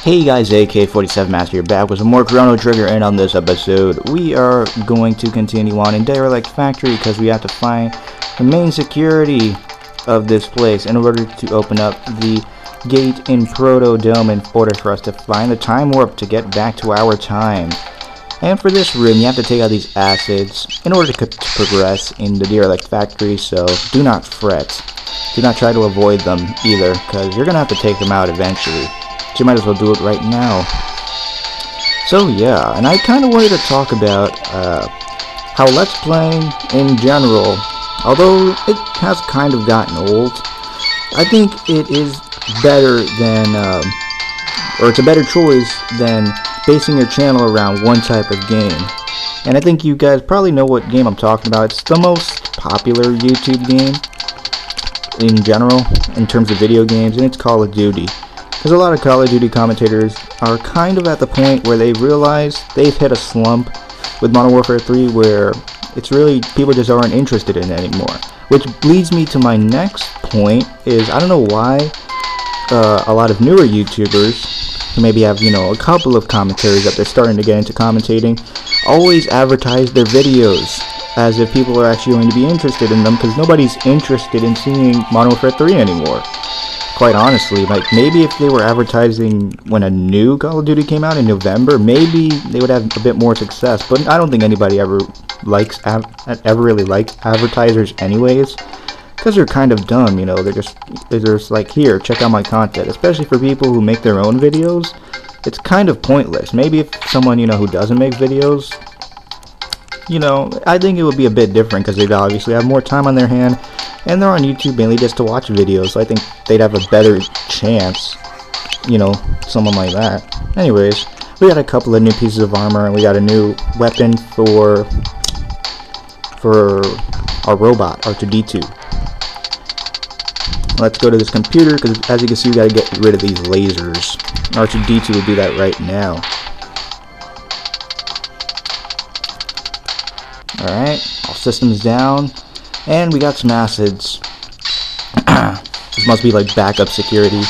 Hey guys, AK47 Master here, back with some more Chrono Trigger, and on this episode we are going to continue on in Derelict Factory because we have to find the main security of this place in order to open up the gate in Proto Dome in order for us to find the time warp to get back to our time. And for this room you have to take out these acids in order to progress in the Derelict Factory, so do not fret. Do not try to avoid them either, because you're going to have to take them out eventually. So you might as well do it right now. So yeah, and I kind of wanted to talk about how Let's Playing in general, although it has kind of gotten old, I think it is better than, or it's a better choice than basing your channel around one type of game. And I think you guys probably know what game I'm talking about. It's the most popular YouTube game in general, in terms of video games, and it's Call of Duty. Because a lot of Call of Duty commentators are kind of at the point where they've realized they've hit a slump with Modern Warfare 3 where it's really, people just aren't interested in it anymore. Which leads me to my next point is, I don't know why a lot of newer YouTubers who maybe have, you know, a couple of commentaries that they're starting to get into commentating always advertise their videos as if people are actually going to be interested in them, because nobody's interested in seeing Modern Warfare 3 anymore. Quite honestly, like, maybe if they were advertising when a new Call of Duty came out in November, maybe they would have a bit more success, but I don't think anybody ever really likes advertisers anyways, because they're kind of dumb, you know. They're just like, here, check out my content. Especially for people who make their own videos, it's kind of pointless. Maybe if someone, you know, who doesn't make videos, you know, I think it would be a bit different, because they'd obviously have more time on their hand, and they're on YouTube mainly just to watch videos, so I think they'd have a better chance, you know, someone like that. Anyways, we got a couple of new pieces of armor, and we got a new weapon for our robot, R2-D2. Let's go to this computer, because as you can see, we gotta get rid of these lasers. R2-D2 will do that right now. Alright, all systems down, and we got some acids. This must be like backup security.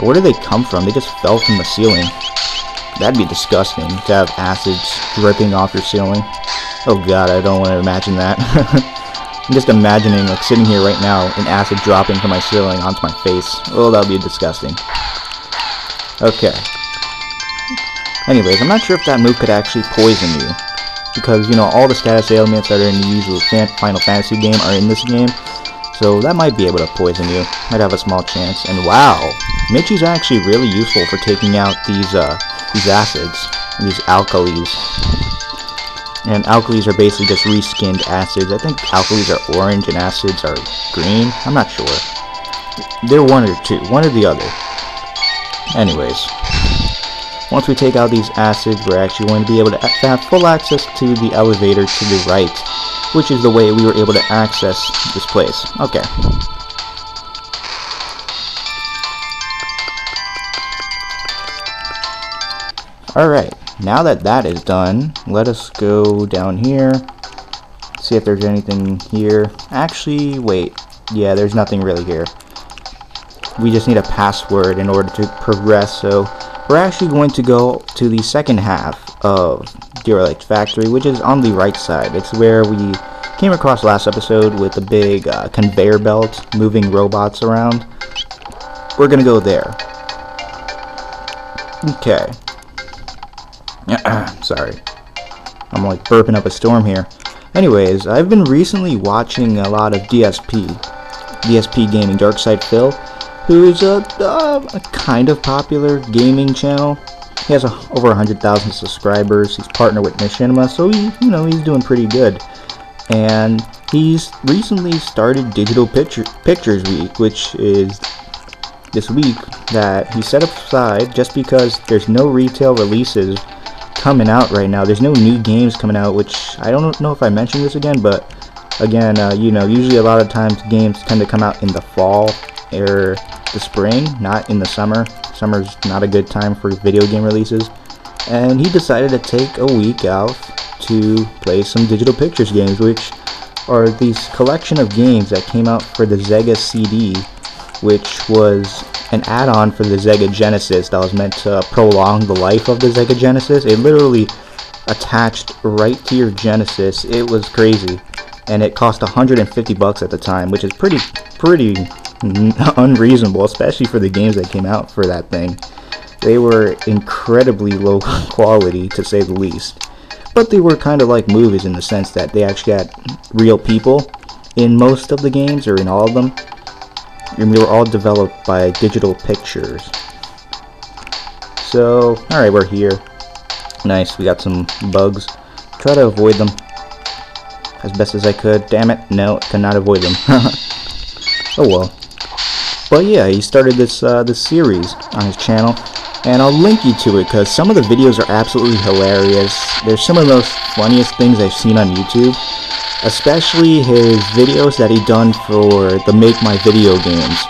Where did they come from? They just fell from the ceiling. That'd be disgusting, to have acids dripping off your ceiling. Oh god, I don't want to imagine that. I'm just imagining, like, sitting here right now, and acid dropping from my ceiling onto my face. Oh, that would be disgusting. Okay. Anyways, I'm not sure if that move could actually poison you, because, you know, all the status ailments that are in the usual Final Fantasy game are in this game, so that might be able to poison you. Might have a small chance. And wow, Michi's actually really useful for taking out these acids, these alkalis. And alkalis are basically just reskinned acids. I think alkalis are orange and acids are green. I'm not sure. They're one or two, one or the other. Anyways, once we take out these acids, we're actually going to be able to have full access to the elevator to the right, which is the way we were able to access this place. Okay. Alright, now that that is done, let us go down here, see if there's anything here. Actually, wait. Yeah, there's nothing really here. We just need a password in order to progress, so we're actually going to go to the second half of Derelict Factory, which is on the right side. It's where we came across last episode with the big conveyor belt moving robots around. We're gonna go there. Okay. Sorry. I'm like burping up a storm here. Anyways, I've been recently watching a lot of DSP Gaming, Darkside Phil, who is a kind of popular gaming channel. He has over 100,000 subscribers. He's partnered with Machinima, so he's doing pretty good. And he's recently started Digital Pictures Week, which is this week that he set aside just because there's no retail releases coming out right now. There's no new games coming out, which I don't know if I mentioned this again, but again, you know, usually a lot of times games tend to come out in the fall or the spring, not in the summer. Summer's not a good time for video game releases, and he decided to take a week out to play some Digital Pictures games, which are these collection of games that came out for the Sega CD, which was an add-on for the Sega Genesis that was meant to prolong the life of the Sega Genesis. It literally attached right to your Genesis. It was crazy, and it cost $150 at the time, which is pretty unreasonable, especially for the games that came out for that thing. They were incredibly low quality, to say the least, but they were kind of like movies in the sense that they actually had real people in most of the games, or in all of them. And they were all developed by Digital Pictures. So, alright, we're here. Nice, we got some bugs. Try to avoid them as best as I could. Damn it, no, cannot avoid them. Oh well. But yeah, he started this series on his channel, and I'll link you to it because some of the videos are absolutely hilarious. They're some of the most funniest things I've seen on YouTube. Especially his videos that he done for the Make My Video games,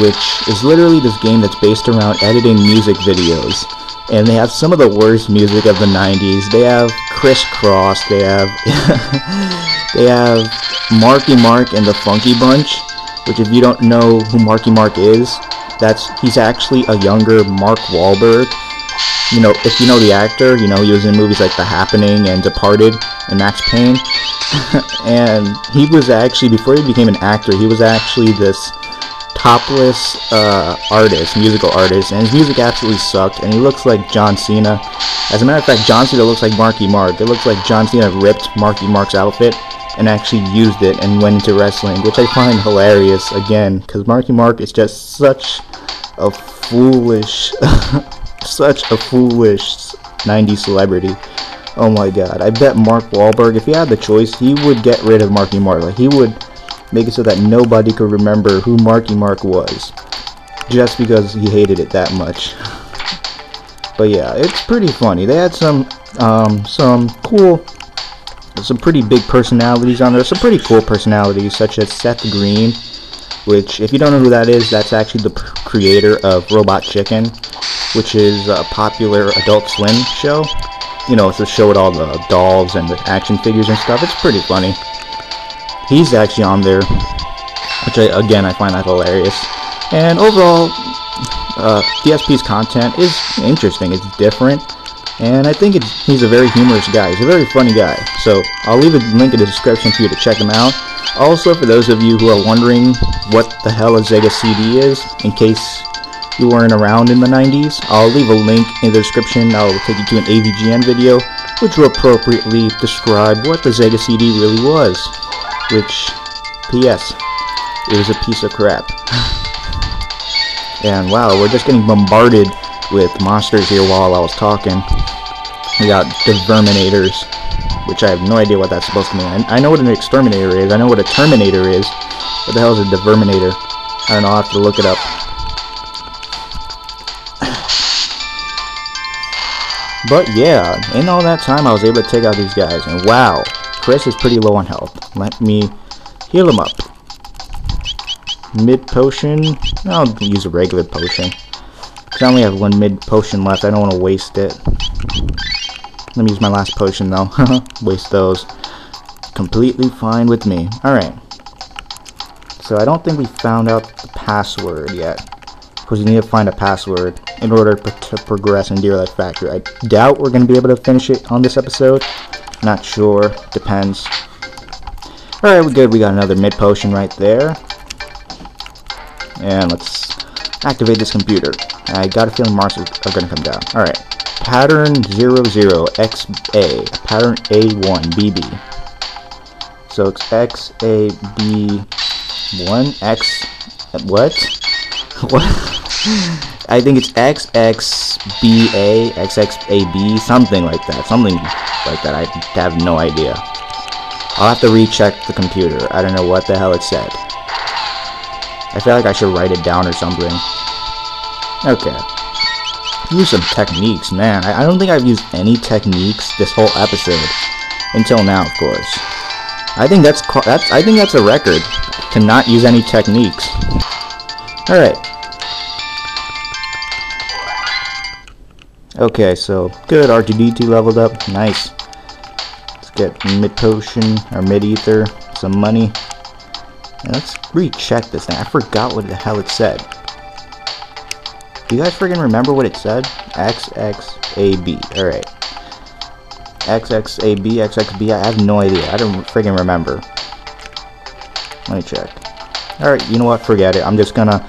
which is literally this game that's based around editing music videos. And they have some of the worst music of the 90s. They have Criss Cross, they have they have Marky Mark and the Funky Bunch, which, if you don't know who Marky Mark is, he's actually a younger Mark Wahlberg. You know, if you know the actor, you know he was in movies like The Happening and Departed and Max Payne. And he was actually, before he became an actor, he was actually this topless artist, musical artist, and his music absolutely sucked, and he looks like John Cena. As a matter of fact, John Cena looks like Marky Mark. It looks like John Cena ripped Marky Mark's outfit and actually used it and went into wrestling, which I find hilarious, again, because Marky Mark is just such a foolish, such a foolish 90s celebrity. Oh my god, I bet Mark Wahlberg, if he had the choice, he would get rid of Marky Mark. Like, he would make it so that nobody could remember who Marky Mark was, just because he hated it that much. But yeah, it's pretty funny. They had some pretty big personalities on there. Some pretty cool personalities, such as Seth Green, which, if you don't know who that is, that's actually the creator of Robot Chicken, which is a popular Adult Swim show. You know, it's a show with all the dolls and the action figures and stuff. It's pretty funny. He's actually on there, which I find that hilarious. And overall, DSP's content is interesting. It's different, and I think he's a very humorous guy. He's a very funny guy. So I'll leave a link in the description for you to check him out. Also, for those of you who are wondering what the hell a Sega CD is, in case you weren't around in the 90s, I'll leave a link in the description. I'll take you to an AVGN video, which will appropriately describe what the Sega CD really was. Which, P.S., it was a piece of crap. And wow, we're just getting bombarded with monsters here while I was talking. We got the Verminators, which I have no idea what that's supposed to mean. I know what an exterminator is. I know what a Terminator is. What the hell is a Deverminator? I don't know, I'll have to look it up. But yeah, in all that time I was able to take out these guys, and wow, Chris is pretty low on health. Let me heal him up. Mid potion, I'll use a regular potion, because I only have one mid potion left. I don't want to waste it. Let me use my last potion though. Waste those. Completely fine with me. Alright, so I don't think we found out the password yet, because you need to find a password in order to progress in Deer Life Factory. I doubt we're going to be able to finish it on this episode. Not sure. Depends. Alright, we're good. We got another mid potion right there. And let's activate this computer. I got a feeling Mars are going to come down. Alright. Pattern 00XA. Pattern A1 BB. So it's XAB1. X. What? What? I think it's XXBA, XXAB, something like that. Something like that. I have no idea. I'll have to recheck the computer. I don't know what the hell it said. I feel like I should write it down or something. Okay. Use some techniques, man. I don't think I've used any techniques this whole episode. Until now, of course. I think that's a record, to not use any techniques. Alright. Okay, so good, R2-D2 leveled up, nice. Let's get mid potion, or mid ether, some money. And let's recheck this thing. I forgot what the hell it said. Do you guys friggin' remember what it said? XXAB. Alright. XXAB, XXB. I have no idea. I don't friggin' remember. Let me check. Alright, you know what? Forget it. I'm just gonna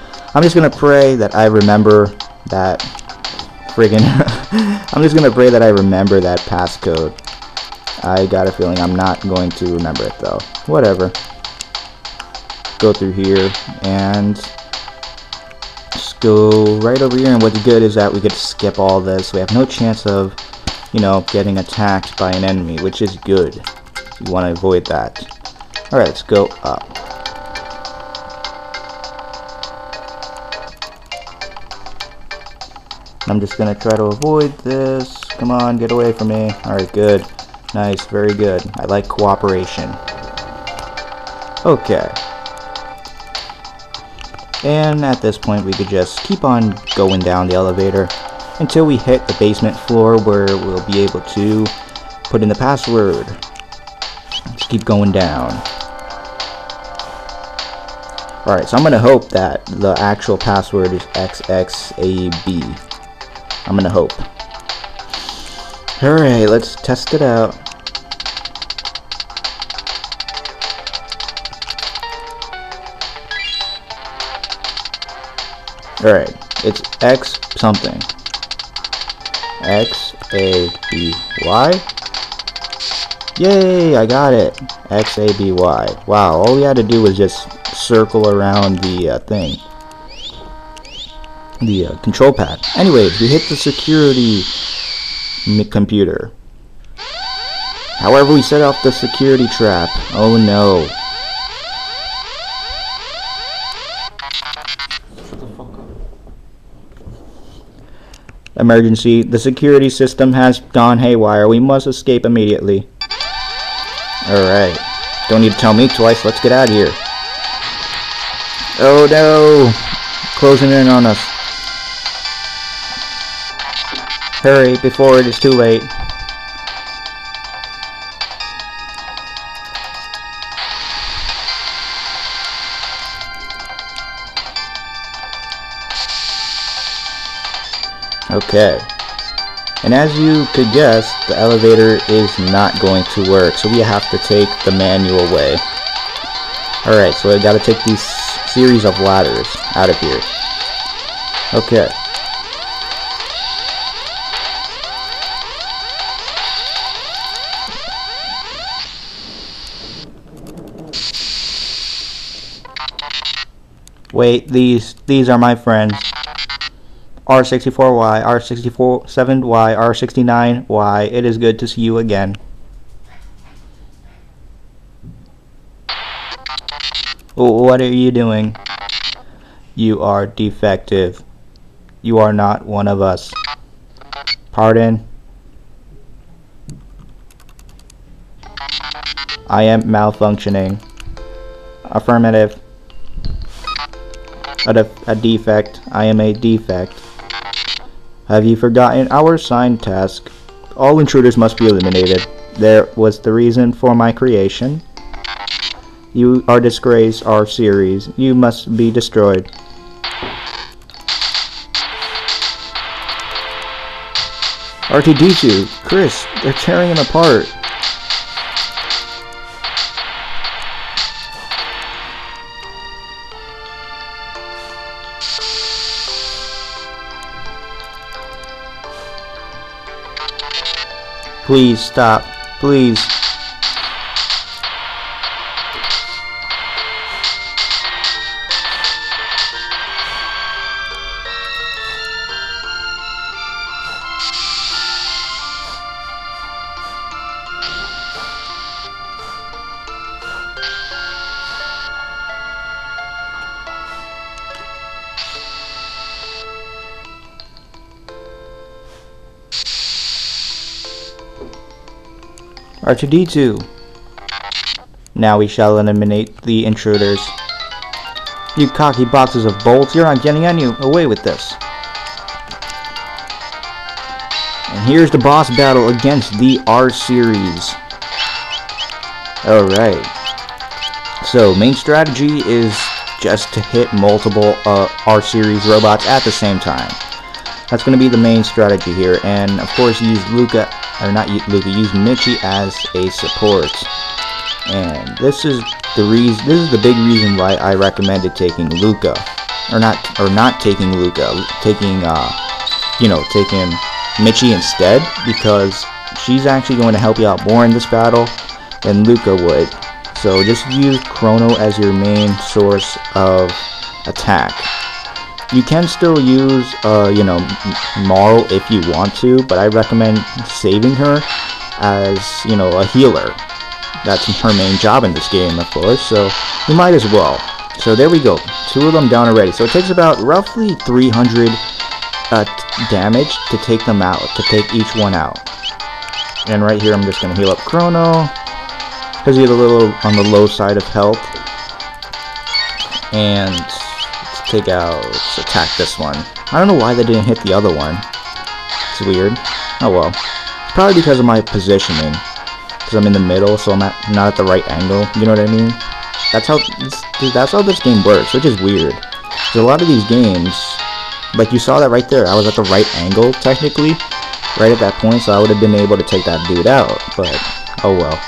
pray that I remember that friggin' I'm just gonna pray that I remember that passcode. I got a feeling I'm not going to remember it though. Whatever. Go through here and just go right over here, and what's good is that we could skip all this. We have no chance of, you know, getting attacked by an enemy, which is good. You want to avoid that. Alright, let's go up. I'm just gonna try to avoid this. Come on, get away from me. Alright, good. Nice, very good. I like cooperation. Okay. And at this point we could just keep on going down the elevator until we hit the basement floor, where we'll be able to put in the password. Let's keep going down. Alright, so I'm gonna hope that the actual password is XXAB. I'm gonna hope. Alright, let's test it out. Alright, it's X something. XABY. Yay, I got it. XABY. Wow, all we had to do was just circle around the thing. The control pad. Anyways, we hit the security computer. However, we set off the security trap. Oh no. Emergency. The security system has gone haywire. We must escape immediately. Alright. Don't need to tell me twice. Let's get out of here. Oh no. Closing in on us. Hurry before it is too late. Okay. And as you could guess, the elevator is not going to work, so we have to take the manual way. Alright, so I gotta take these series of ladders out of here. Okay. Wait, these are my friends. R64Y, R64-7Y, R69Y. It is good to see you again. What are you doing? You are defective. You are not one of us. Pardon? I am malfunctioning. Affirmative. A defect. I am a defect. Have you forgotten our assigned task? All intruders must be eliminated. There was the reason for my creation. You are disgrace our series. You must be destroyed. R2D2, Chris, they're tearing him apart. Please stop. Please. R2D2. Now we shall eliminate the intruders. You cocky boxes of bolts, you're not getting away with this. And here's the boss battle against the R-Series. Alright. So, main strategy is just to hit multiple R-Series robots at the same time. That's going to be the main strategy here, and of course use Luca, or not Luca, use Michi as a support. And this is the reason. This is the big reason why I recommended taking Luca, or not taking Luca, taking taking Michi instead, because she's actually going to help you out more in this battle than Luca would. So just use Chrono as your main source of attack. You can still use, Marl if you want to, but I recommend saving her as, a healer. That's her main job in this game, of course, so you might as well. So there we go, 2 of them down already. So it takes about roughly 300 damage to take them out, to take each one out. And right here I'm just going to heal up Chrono, because he's a little on the low side of health. And let's attack this one. I don't know why they didn't hit the other one. It's weird. Oh well. It's probably because of my positioning. Because I'm in the middle, so I'm not at the right angle. You know what I mean? That's how this game works, which is weird. Because a lot of these games, like you saw that right there, I was at the right angle, technically. Right at that point, so I would have been able to take that dude out. But, oh well.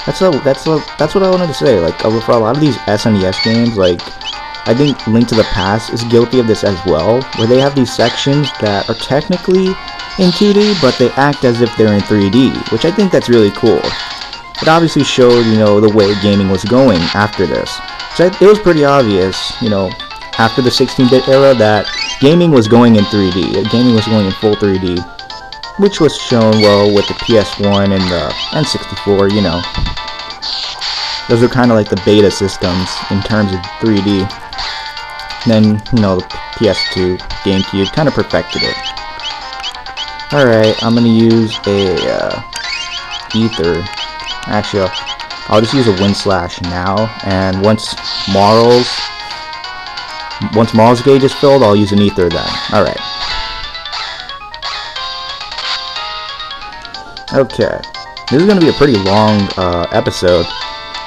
That's what I wanted to say. Like, for a lot of these SNES games, like, I think Link to the Past is guilty of this as well, where they have these sections that are technically in 2D, but they act as if they're in 3D, which I think that's really cool. It obviously showed, the way gaming was going after this. So it was pretty obvious, after the 16-bit era, that gaming was going in 3D. Gaming was going in full 3D, which was shown well with the PS1 and the N64, Those are kind of like the beta systems in terms of 3D. Then, the PS2, GameCube kind of perfected it. Alright, I'm going to use a Ether. Actually, I'll just use a Wind Slash now, and once Marl's gauge is filled, I'll use an Ether then. Alright. Okay. This is going to be a pretty long episode.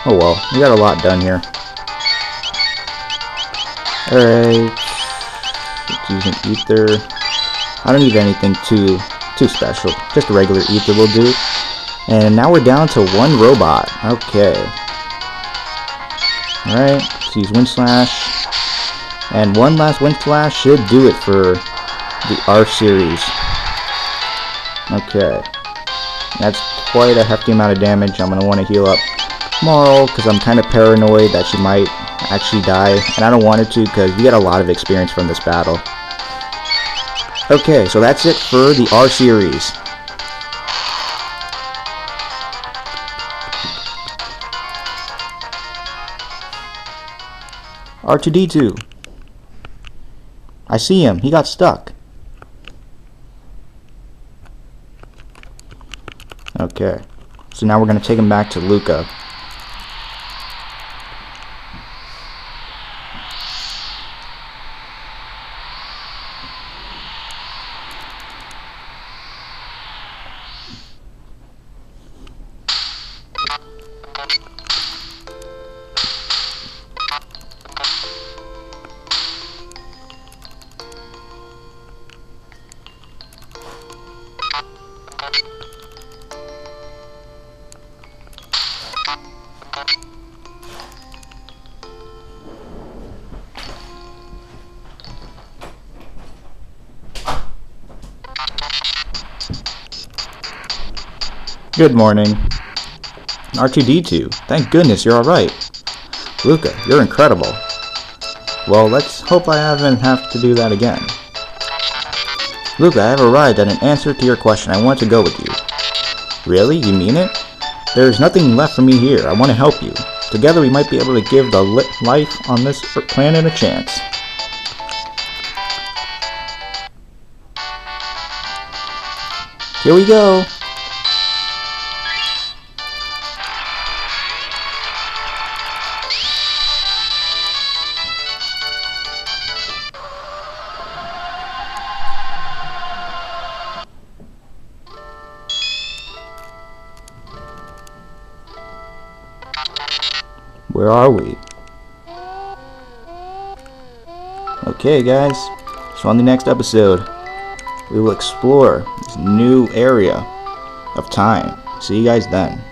Oh well, we got a lot done here. Alright, let's use an Ether. I don't need anything too special. Just a regular Ether will do. And now we're down to 1 robot. Okay. Alright, let's use Wind Slash. And one last Wind Slash should do it for the R series. Okay. That's quite a hefty amount of damage. I'm going to want to heal up Marl, because I'm kind of paranoid that she might actually die, and I don't want her to because we got a lot of experience from this battle. Okay, so that's it for the R series. R2-D2. I see him. He got stuck. Okay, so now we're going to take him back to Luca. Good morning. R2-D2, thank goodness you're alright. Luca, you're incredible. Well, let's hope I have to do that again. Luca, I have arrived at an answer to your question. I want to go with you. Really? You mean it? There's nothing left for me here. I want to help you. Together we might be able to give the life on this planet a chance. Here we go. Where are we? Okay guys, so on the next episode, we will explore this new area of time. See you guys then.